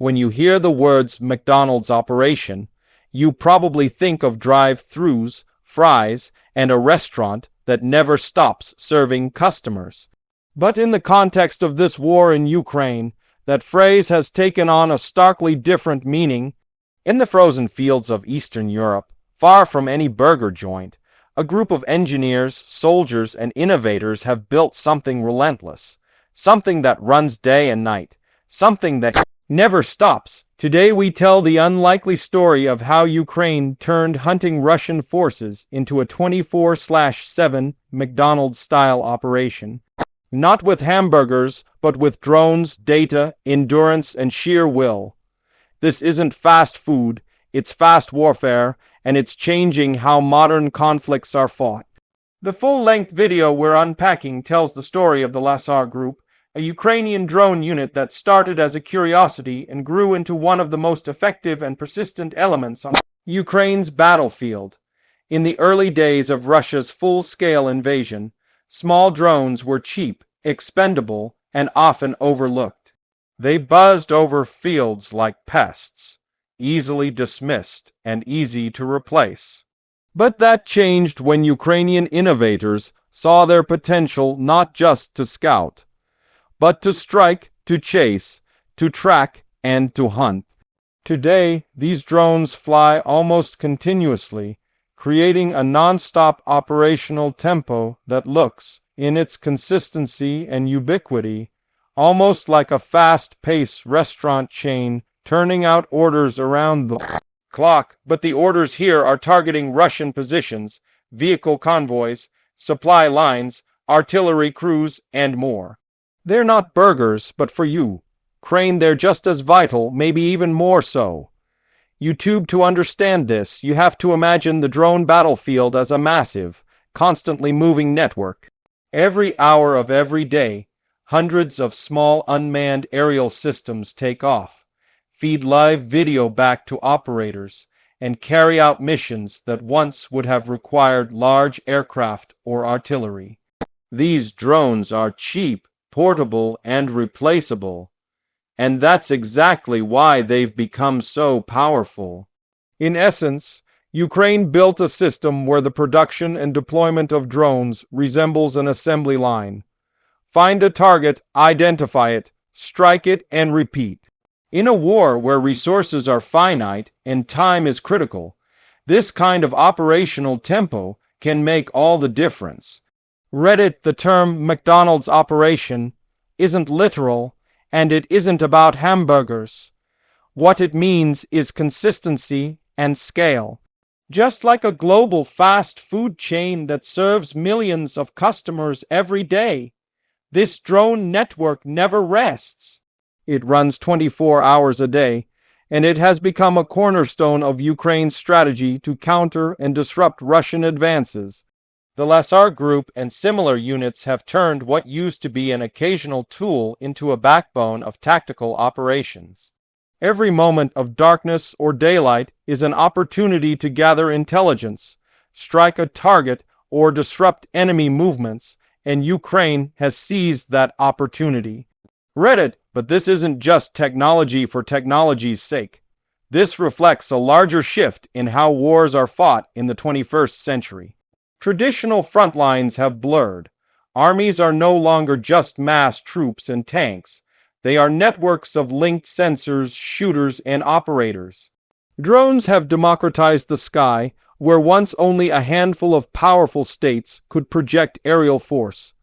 When you hear the words McDonald's operation, you probably think of drive-thrus, fries, and a restaurant that never stops serving customers. But in the context of this war in Ukraine, that phrase has taken on a starkly different meaning. In the frozen fields of Eastern Europe, far from any burger joint, a group of engineers, soldiers, and innovators have built something relentless, something that runs day and night, something that never stops. Today we tell the unlikely story of how Ukraine turned hunting Russian forces into a 24/7 McDonald's-style operation. Not with hamburgers, but with drones, data, endurance, and sheer will. This isn't fast food, it's fast warfare, and it's changing how modern conflicts are fought. The full-length video we're unpacking tells the story of the Lasar Group, a Ukrainian drone unit that started as a curiosity and grew into one of the most effective and persistent elements on Ukraine's battlefield. In the early days of Russia's full-scale invasion, small drones were cheap, expendable, and often overlooked. They buzzed over fields like pests, easily dismissed and easy to replace. But that changed when Ukrainian innovators saw their potential not just to scout, but to strike, to chase, to track, and to hunt. Today, these drones fly almost continuously, creating a non-stop operational tempo that looks, in its consistency and ubiquity, almost like a fast-paced restaurant chain turning out orders around the clock. But the orders here are targeting Russian positions, vehicle convoys, supply lines, artillery crews, and more. They're not burgers, but for you, Crane, they're just as vital, maybe even more so. YouTube, to understand this, you have to imagine the drone battlefield as a massive, constantly moving network. Every hour of every day, hundreds of small unmanned aerial systems take off, feed live video back to operators, and carry out missions that once would have required large aircraft or artillery. These drones are cheap, portable, and replaceable, and that's exactly why they've become so powerful. In essence, Ukraine built a system where the production and deployment of drones resembles an assembly line. Find a target, identify it, strike it, and repeat. In a war where resources are finite and time is critical, this kind of operational tempo can make all the difference. Reddit, the term McDonald's operation isn't literal, and it isn't about hamburgers. What it means is consistency and scale. Just like a global fast food chain that serves millions of customers every day, this drone network never rests. It runs 24 hours a day, and it has become a cornerstone of Ukraine's strategy to counter and disrupt Russian advances. The Lasar Group and similar units have turned what used to be an occasional tool into a backbone of tactical operations. Every moment of darkness or daylight is an opportunity to gather intelligence, strike a target, or disrupt enemy movements, and Ukraine has seized that opportunity. Reddit, but this isn't just technology for technology's sake. This reflects a larger shift in how wars are fought in the 21st century. Traditional front lines have blurred. Armies are no longer just mass troops and tanks. They are networks of linked sensors, shooters, and operators. Drones have democratized the sky, where once only a handful of powerful states could project aerial force.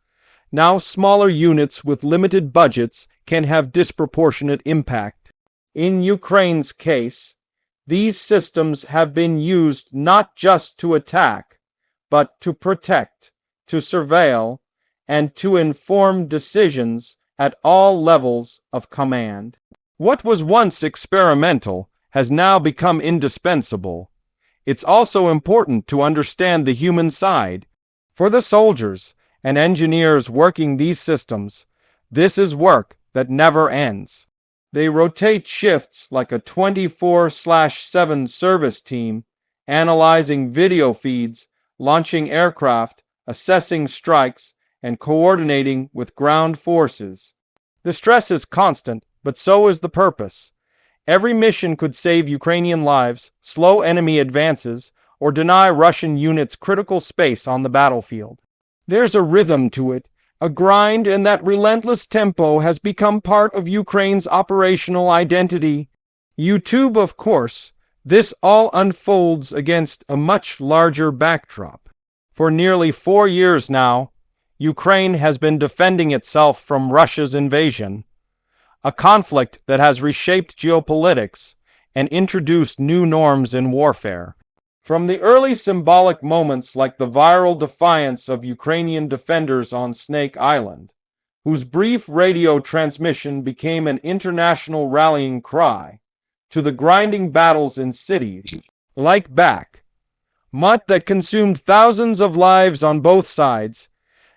Now smaller units with limited budgets can have disproportionate impact. In Ukraine's case, these systems have been used not just to attack, but to protect, to surveil, and to inform decisions at all levels of command. What was once experimental has now become indispensable. It's also important to understand the human side. For the soldiers and engineers working these systems, this is work that never ends. They rotate shifts like a 24/7 service team, analyzing video feeds, launching aircraft, assessing strikes, and coordinating with ground forces. The stress is constant, but so is the purpose. Every mission could save Ukrainian lives, slow enemy advances, or deny Russian units critical space on the battlefield. There's a rhythm to it, a grind, and that relentless tempo has become part of Ukraine's operational identity. YouTube, of course, this all unfolds against a much larger backdrop. For nearly 4 years now, Ukraine has been defending itself from Russia's invasion, a conflict that has reshaped geopolitics and introduced new norms in warfare. From the early symbolic moments like the viral defiance of Ukrainian defenders on Snake Island, whose brief radio transmission became an international rallying cry, to the grinding battles in cities like Bakhmut that consumed thousands of lives on both sides,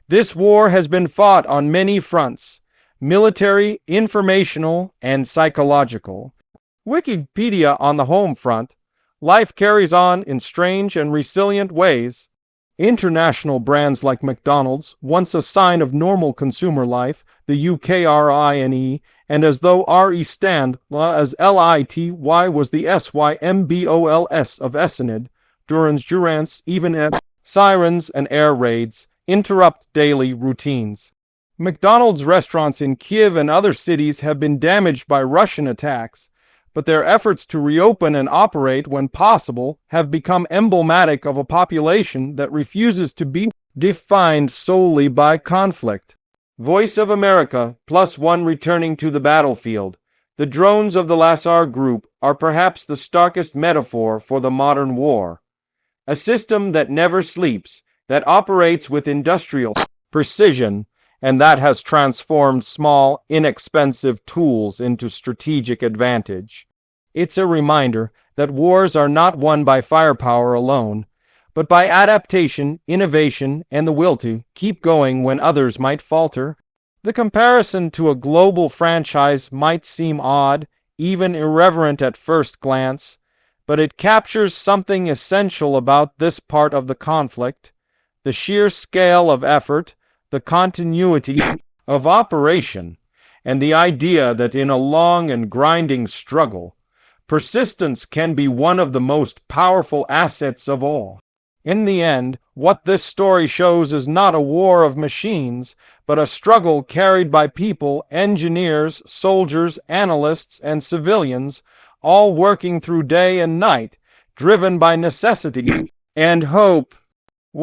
this war has been fought on many fronts: military, informational, and psychological. Wikipedia on the home front: life carries on in strange and resilient ways. International brands like McDonald's, once a sign of normal consumer life, the Ukraine, and as though RE stand as LITY was the SYMBOLS of Essenid, Durance, even at sirens and air raids, interrupt daily routines. McDonald's restaurants in Kiev and other cities have been damaged by Russian attacks, but their efforts to reopen and operate when possible have become emblematic of a population that refuses to be defined solely by conflict. Voice of America, +1 returning to the battlefield. The drones of the Lasar Group are perhaps the starkest metaphor for the modern war. A system that never sleeps, that operates with industrial precision, and that has transformed small, inexpensive tools into strategic advantage. It's a reminder that wars are not won by firepower alone, but by adaptation, innovation, and the will to keep going when others might falter. The comparison to a global franchise might seem odd, even irreverent at first glance, but it captures something essential about this part of the conflict: the sheer scale of effort, the continuity of operation, and the idea that in a long and grinding struggle, persistence can be one of the most powerful assets of all. In the end, what this story shows is not a war of machines, but a struggle carried by people, engineers, soldiers, analysts, and civilians, all working through day and night, driven by necessity and hope.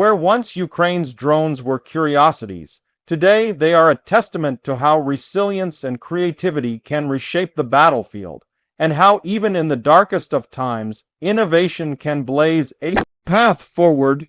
Where once Ukraine's drones were curiosities, today they are a testament to how resilience and creativity can reshape the battlefield, and how even in the darkest of times, innovation can blaze a path forward.